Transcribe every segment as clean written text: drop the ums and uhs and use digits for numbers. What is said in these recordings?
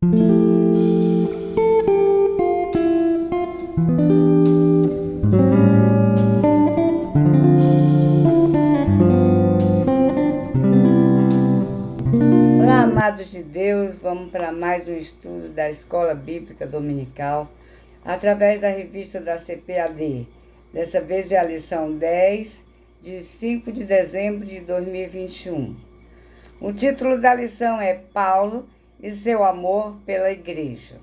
Olá, amados de Deus, vamos para mais um estudo da Escola Bíblica Dominical, através da revista da CPAD. Dessa vez é a lição 10, de 5 de dezembro de 2021. O título da lição é Paulo e seu amor pela igreja.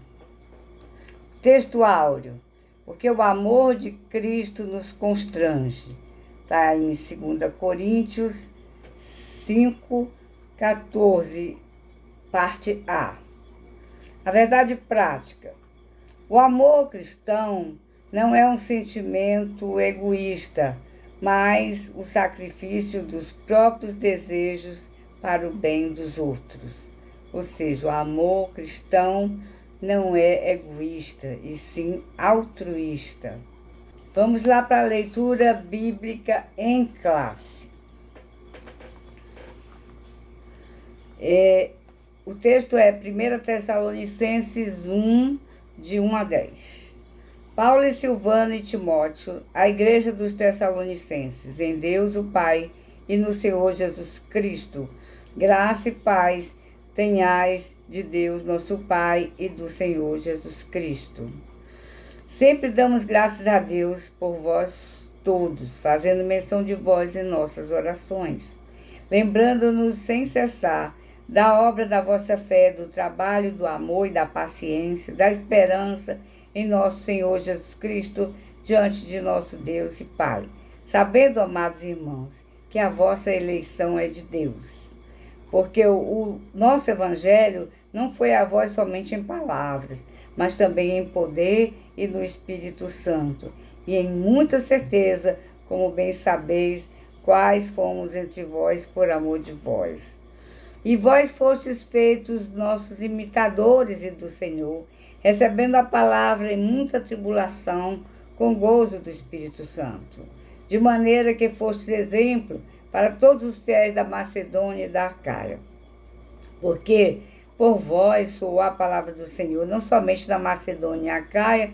Texto áureo, porque o amor de Cristo nos constrange. Está em 2 Coríntios 5, 14, parte A. A verdade prática. O amor cristão não é um sentimento egoísta, mas o sacrifício dos próprios desejos para o bem dos outros. Ou seja, o amor cristão não é egoísta, e sim altruísta. Vamos lá para a leitura bíblica em classe. O texto é 1 Tessalonicenses 1, de 1 a 10. Paulo e Silvano e Timóteo, a igreja dos Tessalonicenses, em Deus o Pai e no Senhor Jesus Cristo, graça e paz tenhais de Deus nosso Pai e do Senhor Jesus Cristo. Sempre damos graças a Deus por vós todos, fazendo menção de vós em nossas orações, lembrando-nos sem cessar da obra da vossa fé, do trabalho, do amor e da paciência, da esperança em nosso Senhor Jesus Cristo, diante de nosso Deus e Pai. Sabendo, amados irmãos, que a vossa eleição é de Deus. Porque o nosso evangelho não foi a vós somente em palavras, mas também em poder e no Espírito Santo, e em muita certeza, como bem sabeis, quais fomos entre vós por amor de vós. E vós fostes feitos nossos imitadores e do Senhor, recebendo a palavra em muita tribulação, com gozo do Espírito Santo, de maneira que fostes exemplo para todos os fiéis da Macedônia e da Acaia. Porque por vós soou a palavra do Senhor, não somente na Macedônia e Acaia,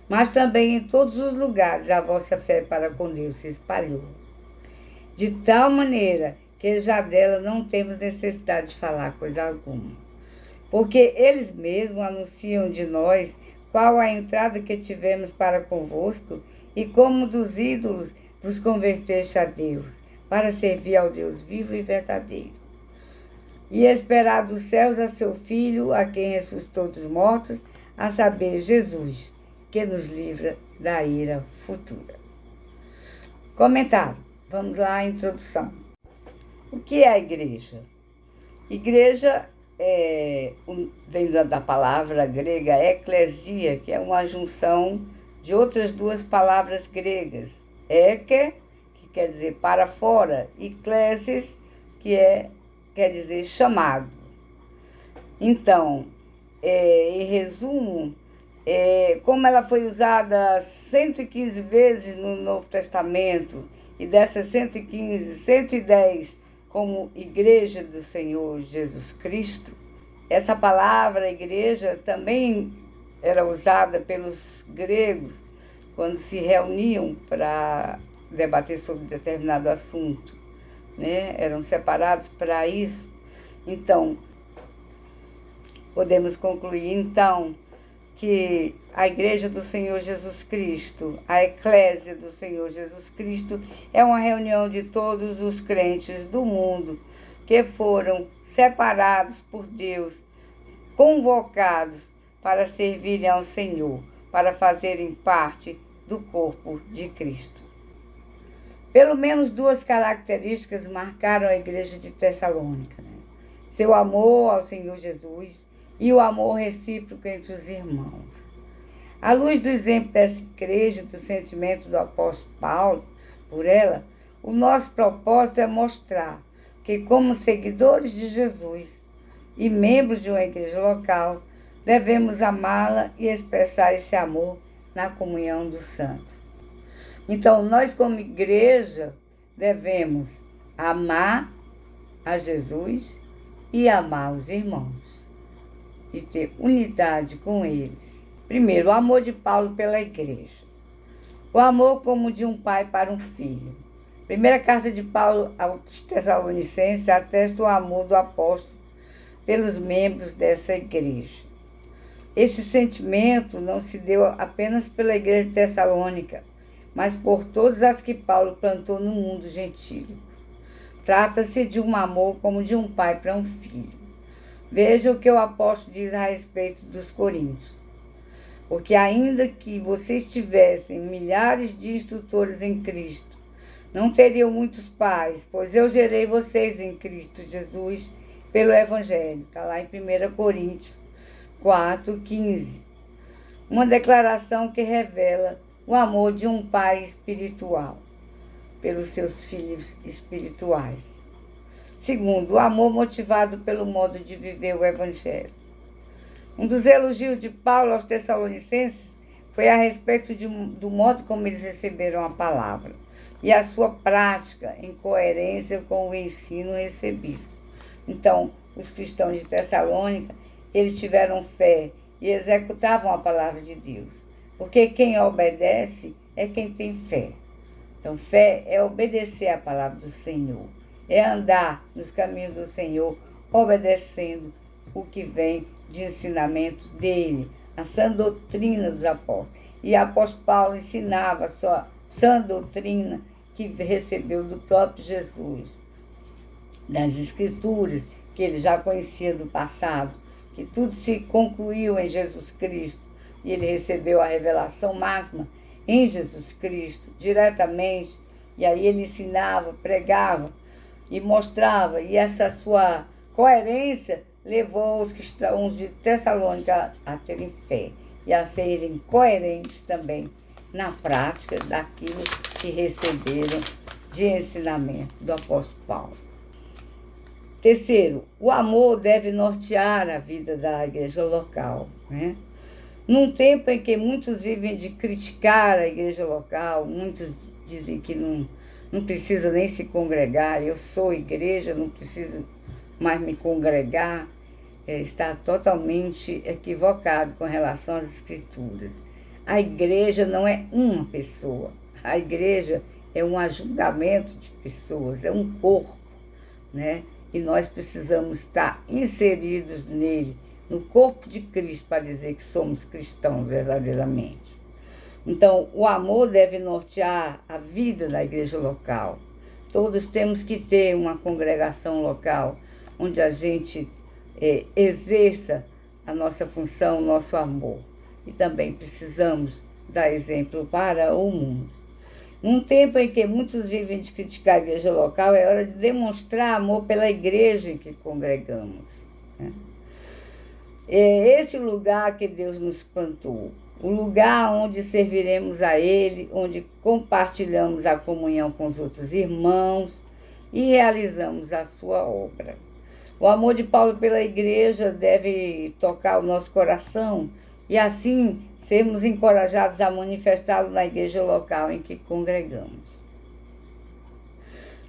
mas também em todos os lugares a vossa fé para com Deus se espalhou. De tal maneira que já dela não temos necessidade de falar coisa alguma. Porque eles mesmos anunciam de nós qual a entrada que tivemos para convosco e como dos ídolos vos converteste a Deus, para servir ao Deus vivo e verdadeiro. E esperar dos céus a seu Filho, a quem ressuscitou dos mortos, a saber, Jesus, que nos livra da ira futura. Comentário. Vamos lá à introdução. O que é a igreja? Igreja vem da palavra grega eclesia, que é uma junção de outras duas palavras gregas. Eke, que quer dizer para fora, e klesis, que quer dizer chamado. Então, em resumo, como ela foi usada 115 vezes no Novo Testamento, e dessas 115, 110 como igreja do Senhor Jesus Cristo, essa palavra igreja também era usada pelos gregos quando se reuniam para debater sobre determinado assunto, né? Eram separados para isso. Então, podemos concluir então que a igreja do Senhor Jesus Cristo, a eclésia do Senhor Jesus Cristo, é uma reunião de todos os crentes do mundo que foram separados por Deus, convocados para servirem ao Senhor, para fazerem parte do corpo de Cristo. Pelo menos duas características marcaram a igreja de Tessalônica, né? Seu amor ao Senhor Jesus e o amor recíproco entre os irmãos. À luz do exemplo dessa igreja, do sentimento do apóstolo Paulo por ela, o nosso propósito é mostrar que, como seguidores de Jesus e membros de uma igreja local, devemos amá-la e expressar esse amor na comunhão dos santos. Então, nós como igreja devemos amar a Jesus e amar os irmãos. e ter unidade com eles. Primeiro, o amor de Paulo pela igreja. O amor como de um pai para um filho. Primeira carta de Paulo aos Tessalonicenses atesta o amor do apóstolo pelos membros dessa igreja. Esse sentimento não se deu apenas pela igreja de Tessalônica, mas por todas as que Paulo plantou no mundo gentílico. Trata-se de um amor como de um pai para um filho. Veja o que o apóstolo diz a respeito dos coríntios. Porque ainda que vocês tivessem milhares de instrutores em Cristo, não teriam muitos pais, pois eu gerei vocês em Cristo Jesus pelo Evangelho. Está lá em 1 Coríntios 4:15. Uma declaração que revela o amor de um pai espiritual pelos seus filhos espirituais. Segundo, o amor motivado pelo modo de viver o Evangelho. Um dos elogios de Paulo aos Tessalonicenses foi a respeito do modo como eles receberam a palavra e a sua prática em coerência com o ensino recebido. Então, os cristãos de Tessalônica, eles tiveram fé e executavam a palavra de Deus, porque quem obedece é quem tem fé. Então, fé é obedecer a palavra do Senhor, é andar nos caminhos do Senhor, obedecendo o que vem de ensinamento dele, a sã doutrina dos apóstolos. E o apóstolo Paulo ensinava a sua sã doutrina que recebeu do próprio Jesus, das Escrituras, que ele já conhecia do passado, que tudo se concluiu em Jesus Cristo, e ele recebeu a revelação máxima em Jesus Cristo, diretamente, e aí ele ensinava, pregava e mostrava, e essa sua coerência levou os cristãos de Tessalônica a terem fé e a serem coerentes também na prática daquilo que receberam de ensinamento do apóstolo Paulo. Terceiro, o amor deve nortear a vida da igreja local, né? Num tempo em que muitos vivem de criticar a igreja local, muitos dizem que não precisa nem se congregar, eu sou igreja, não preciso mais me congregar, está totalmente equivocado com relação às Escrituras. A igreja não é uma pessoa, a igreja é um ajuntamento de pessoas, é um corpo, né? E nós precisamos estar inseridos nele, no corpo de Cristo, para dizer que somos cristãos verdadeiramente. Então, o amor deve nortear a vida da igreja local. Todos temos que ter uma congregação local, onde a gente exerça a nossa função, o nosso amor. E também precisamos dar exemplo para o mundo. Num tempo em que muitos vivem de criticar a igreja local, é hora de demonstrar amor pela igreja em que congregamos, né? É esse o lugar que Deus nos plantou, o lugar onde serviremos a Ele, onde compartilhamos a comunhão com os outros irmãos e realizamos a sua obra. O amor de Paulo pela igreja deve tocar o nosso coração e assim sermos encorajados a manifestá-lo na igreja local em que congregamos.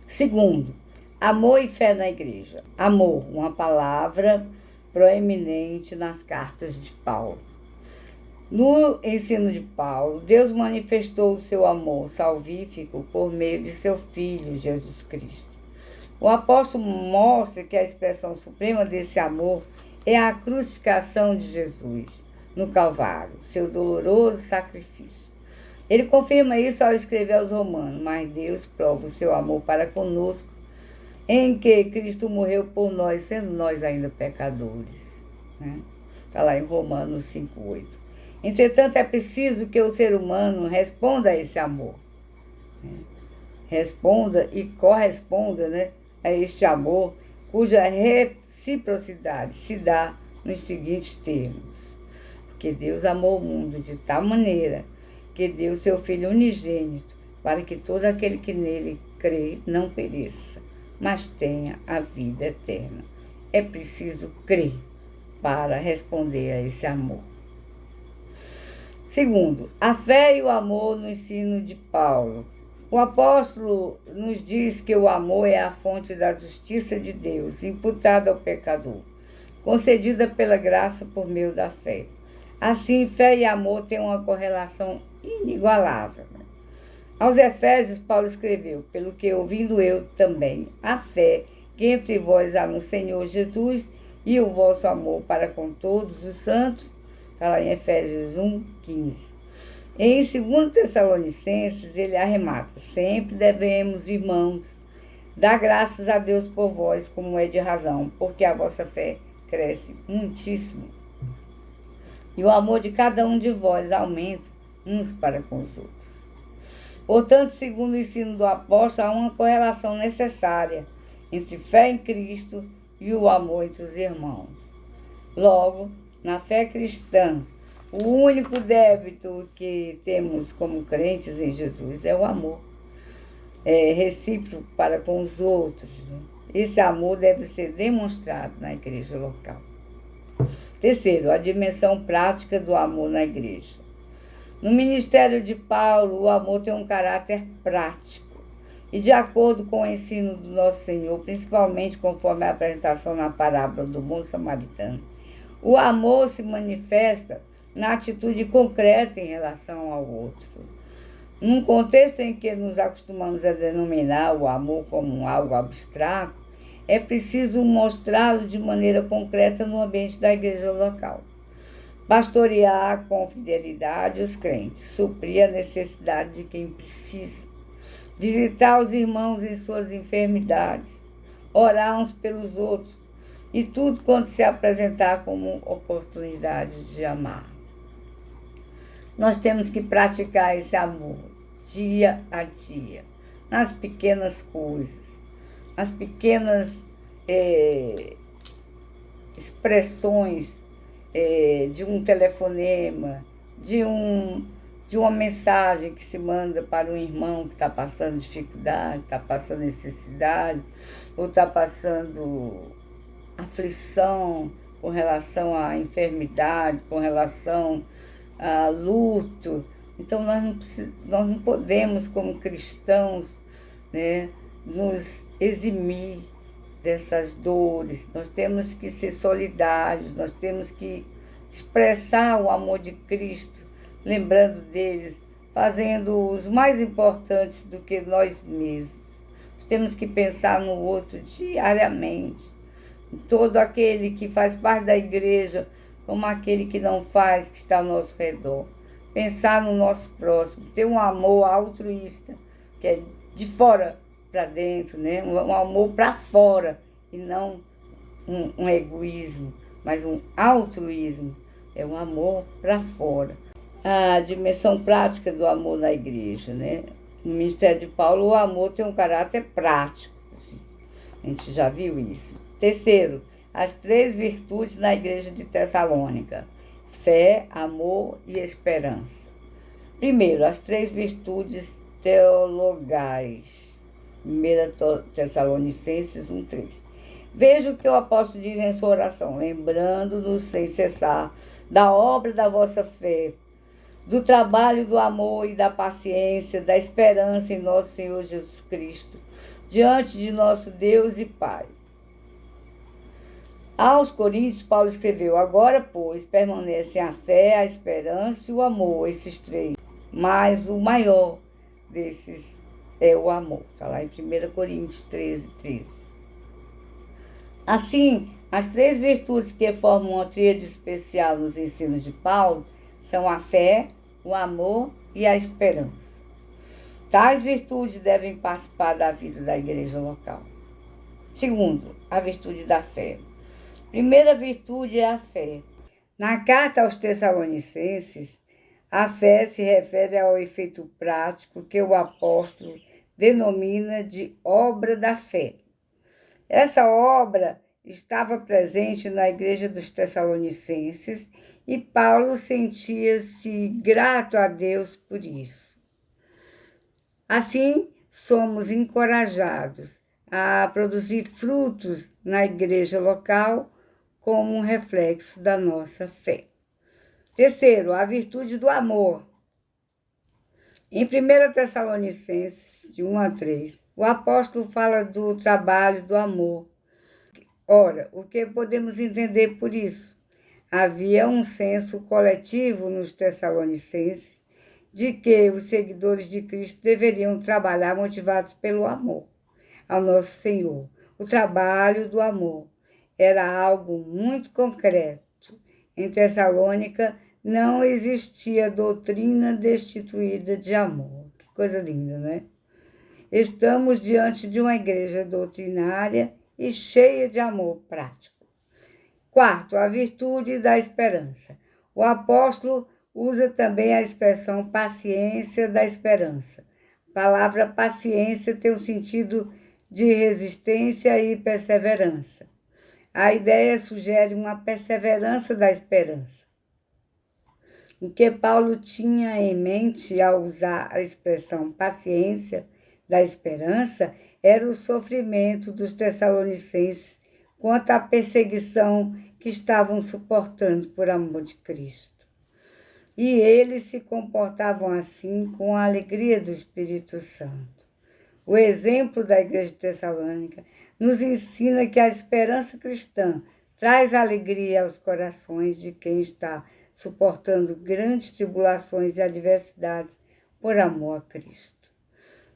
Segundo, amor e fé na igreja. Amor, uma palavra proeminente nas cartas de Paulo. No ensino de Paulo, Deus manifestou o seu amor salvífico por meio de seu Filho, Jesus Cristo. O apóstolo mostra que a expressão suprema desse amor é a crucificação de Jesus no Calvário, seu doloroso sacrifício. Ele confirma isso ao escrever aos Romanos: mas Deus prova o seu amor para conosco, em que Cristo morreu por nós, sendo nós ainda pecadores. Está lá em Romanos 5:8. Entretanto, é preciso que o ser humano responda a esse amor. Responda e corresponda, a este amor, cuja reciprocidade se dá nos seguintes termos: que Deus amou o mundo de tal maneira que deu seu Filho unigênito, para que todo aquele que nele crê não pereça, mas tenha a vida eterna. É preciso crer para responder a esse amor. Segundo, a fé e o amor no ensino de Paulo. O apóstolo nos diz que o amor é a fonte da justiça de Deus, imputada ao pecador. concedida pela graça por meio da fé. Assim, fé e amor têm uma correlação inigualável. Aos Efésios, Paulo escreveu: pelo que ouvindo eu também a fé que entre vós há no Senhor Jesus e o vosso amor para com todos os santos, está lá em Efésios 1:15. Em 2 Tessalonicenses, ele arremata: sempre devemos, irmãos, dar graças a Deus por vós, como é de razão, porque a vossa fé cresce muitíssimo. E o amor de cada um de vós aumenta uns para com os outros. Portanto, segundo o ensino do apóstolo, há uma correlação necessária entre fé em Cristo e o amor entre os irmãos. Logo, na fé cristã, o único débito que temos como crentes em Jesus é o amor recíproco para com os outros. Esse amor deve ser demonstrado na igreja local. Terceiro, a dimensão prática do amor na igreja. No ministério de Paulo, o amor tem um caráter prático e de acordo com o ensino do nosso Senhor, principalmente conforme a apresentação na parábola do bom samaritano. O amor se manifesta na atitude concreta em relação ao outro. Num contexto em que nos acostumamos a denominar o amor como algo abstrato, é preciso mostrá-lo de maneira concreta no ambiente da igreja local. Pastorear com fidelidade os crentes, suprir a necessidade de quem precisa, visitar os irmãos em suas enfermidades, orar uns pelos outros, e tudo quanto se apresentar como oportunidade de amar. Nós temos que praticar esse amor dia a dia, nas pequenas coisas, nas pequenas expressões de um telefonema, de uma mensagem que se manda para um irmão que está passando dificuldade, está passando necessidade, ou está passando aflição com relação à enfermidade, com relação a luto. Então, nós não podemos, como cristãos, né, nos eximir dessas dores. Nós temos que ser solidários, nós temos que expressar o amor de Cristo, lembrando deles, fazendo-os mais importantes do que nós mesmos. Nós temos que pensar no outro diariamente, em todo aquele que faz parte da igreja, como aquele que não faz, que está ao nosso redor. Pensar no nosso próximo, ter um amor altruísta, que é de fora para dentro, né? Um amor para fora, e não um egoísmo, mas um altruísmo, é um amor para fora. A dimensão prática do amor na igreja, né? No ministério de Paulo, o amor tem um caráter prático, assim. A gente já viu isso. Terceiro, as 3 virtudes na igreja de Tessalônica: fé, amor e esperança. Primeiro, as 3 virtudes teologais. 1 Tessalonicenses 1:3. Veja o que o apóstolo diz em sua oração: lembrando-nos sem cessar da obra da vossa fé, do trabalho do amor e da paciência, da esperança em nosso Senhor Jesus Cristo, diante de nosso Deus e Pai. Aos Coríntios, Paulo escreveu: agora, pois, permanecem a fé, a esperança e o amor, esses 3. Mas o maior desses é o amor. Está lá em 1 Coríntios 13:13. Assim, as 3 virtudes que formam uma tríade especial nos ensinos de Paulo são a fé, o amor e a esperança. Tais virtudes devem participar da vida da igreja local. Segundo, a virtude da fé. Primeira virtude é a fé. Na carta aos Tessalonicenses, a fé se refere ao efeito prático que o apóstolo denomina de obra da fé. Essa obra estava presente na igreja dos Tessalonicenses e Paulo sentia-se grato a Deus por isso. Assim, somos encorajados a produzir frutos na igreja local como um reflexo da nossa fé. Terceiro, a virtude do amor. Em 1 Tessalonicenses, de 1 a 3, o apóstolo fala do trabalho do amor. Ora, o que podemos entender por isso? Havia um senso coletivo nos Tessalonicenses de que os seguidores de Cristo deveriam trabalhar motivados pelo amor ao nosso Senhor. O trabalho do amor era algo muito concreto. Em Tessalônica não existia doutrina destituída de amor. Que coisa linda, né? Estamos diante de uma igreja doutrinária e cheia de amor prático. Quarto, a virtude da esperança. O apóstolo usa também a expressão paciência da esperança. A palavra paciência tem o sentido de resistência e perseverança. A ideia sugere uma perseverança da esperança. O que Paulo tinha em mente ao usar a expressão paciência da esperança era o sofrimento dos tessalonicenses quanto à perseguição que estavam suportando por amor de Cristo. E eles se comportavam assim com a alegria do Espírito Santo. O exemplo da igreja de Tessalônica nos ensina que a esperança cristã traz alegria aos corações de quem está suportando grandes tribulações e adversidades por amor a Cristo.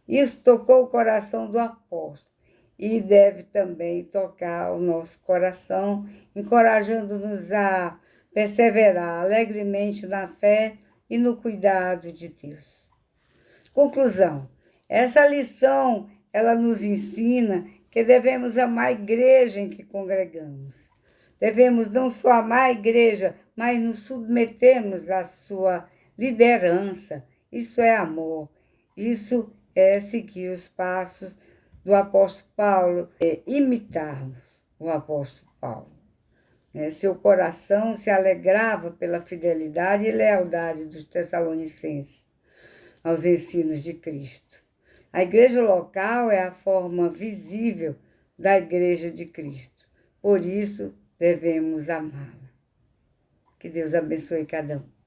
Isso tocou o coração do apóstolo e deve também tocar o nosso coração, encorajando-nos a perseverar alegremente na fé e no cuidado de Deus. Conclusão. Essa lição, ela nos ensina que devemos amar a igreja em que congregamos. Devemos não só amar a igreja, mas nos submetermos à sua liderança. Isso é amor. Isso é seguir os passos do apóstolo Paulo, é imitarmos o apóstolo Paulo. Seu coração se alegrava pela fidelidade e lealdade dos tessalonicenses aos ensinos de Cristo. A igreja local é a forma visível da igreja de Cristo. Por isso, devemos amá-la. Que Deus abençoe cada um.